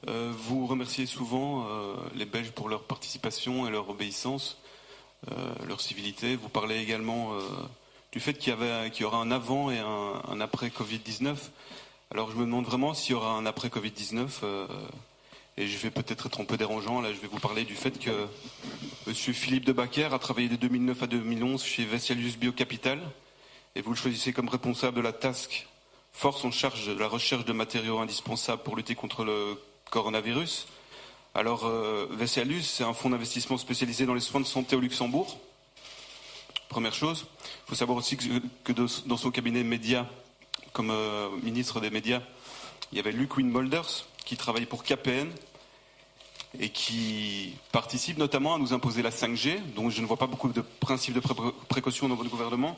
Vous remerciez souvent les Belges pour leur participation et leur obéissance, leur civilité. Vous parlez également du fait qu'il y aura un avant et un après Covid-19. Alors je me demande vraiment s'il y aura un après Covid-19, et je vais peut-être être un peu dérangeant, là je vais vous parler du fait que M. Philippe de Backer a travaillé de 2009 à 2011 chez Vesalius Biocapital, et vous le choisissez comme responsable de la task force en charge de la recherche de matériaux indispensables pour lutter contre le coronavirus. Alors Vesalius, c'est un fonds d'investissement spécialisé dans les soins de santé au Luxembourg. Première chose, il faut savoir aussi que dans son cabinet média, comme ministre des médias, il y avait Luc Winmolders, qui travaille pour KPN et qui participe notamment à nous imposer la 5G, dont je ne vois pas beaucoup de principes de précaution dans votre gouvernement.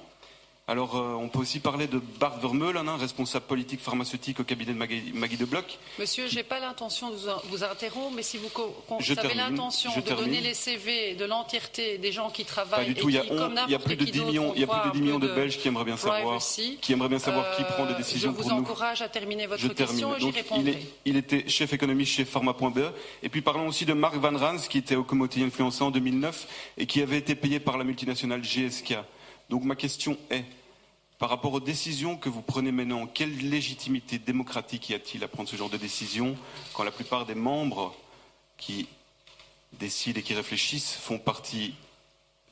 Alors, on peut aussi parler de Bart Vermeulen, responsable politique pharmaceutique au cabinet de Maggie de Bloch. Monsieur, je n'ai pas l'intention de vous interrompre, mais si vous avez l'intention de donner les CV de l'entièreté des gens qui travaillent, pas du tout. Il y a plus de 10 millions de Belges qui aimeraient bien savoir, qui prend des décisions pour nous. Je vous encourage à terminer votre question et j'y répondrai. Il était chef économiste chez Pharma.be. Et puis parlons aussi de Mark Van Rans, qui était au Commodity Influencer en 2009 et qui avait été payé par la multinationale GSK. Donc ma question est, par rapport aux décisions que vous prenez maintenant, quelle légitimité démocratique y a-t-il à prendre ce genre de décision quand la plupart des membres qui décident et qui réfléchissent font partie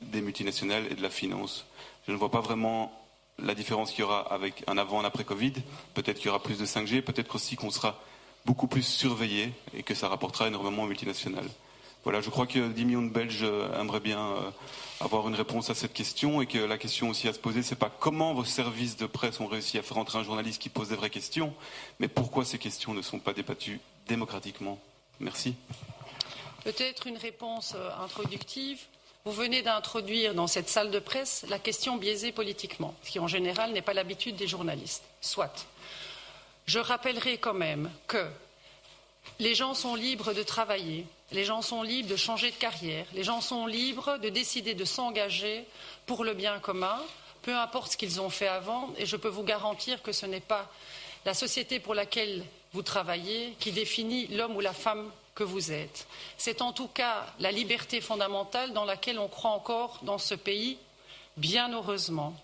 des multinationales et de la finance? Je ne vois pas vraiment la différence qu'il y aura avec un avant et un après Covid. Peut-être qu'il y aura plus de 5G, peut-être aussi qu'on sera beaucoup plus surveillé et que ça rapportera énormément aux multinationales. Voilà, je crois que 10 millions de Belges aimeraient bien avoir une réponse à cette question, et que la question aussi à se poser, c'est pas comment vos services de presse ont réussi à faire entrer un journaliste qui pose des vraies questions, mais pourquoi ces questions ne sont pas débattues démocratiquement. Merci. Peut-être une réponse introductive. Vous venez d'introduire dans cette salle de presse la question biaisée politiquement, ce qui en général n'est pas l'habitude des journalistes. Soit. Je rappellerai quand même que les gens sont libres de travailler, les gens sont libres de changer de carrière, les gens sont libres de décider de s'engager pour le bien commun, peu importe ce qu'ils ont fait avant, et je peux vous garantir que ce n'est pas la société pour laquelle vous travaillez qui définit l'homme ou la femme que vous êtes. C'est en tout cas la liberté fondamentale dans laquelle on croit encore dans ce pays, bien heureusement.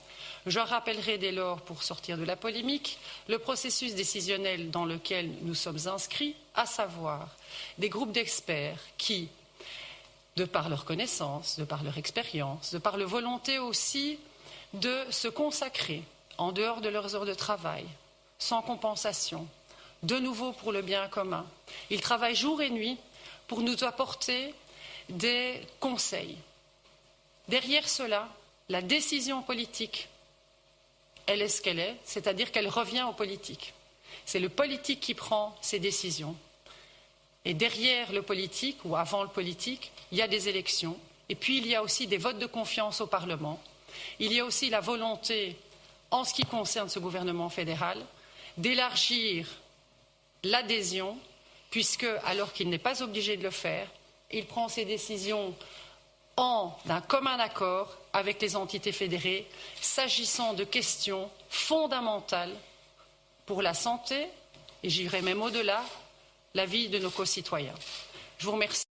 Je rappellerai dès lors, pour sortir de la polémique, le processus décisionnel dans lequel nous sommes inscrits, à savoir des groupes d'experts qui, de par leur connaissance, de par leur expérience, de par leur volonté aussi de se consacrer en dehors de leurs heures de travail, sans compensation, de nouveau pour le bien commun. Ils travaillent jour et nuit pour nous apporter des conseils. Derrière cela, la décision politique, elle est ce qu'elle est, c'est-à-dire qu'elle revient au politique. C'est le politique qui prend ses décisions. Et derrière le politique, ou avant le politique, il y a des élections. Et puis il y a aussi des votes de confiance au Parlement. Il y a aussi la volonté, en ce qui concerne ce gouvernement fédéral, d'élargir l'adhésion, puisque, alors qu'il n'est pas obligé de le faire, il prend ses décisions d'un commun accord avec les entités fédérées, s'agissant de questions fondamentales pour la santé, et j'irai même au-delà, la vie de nos concitoyens. Je vous remercie.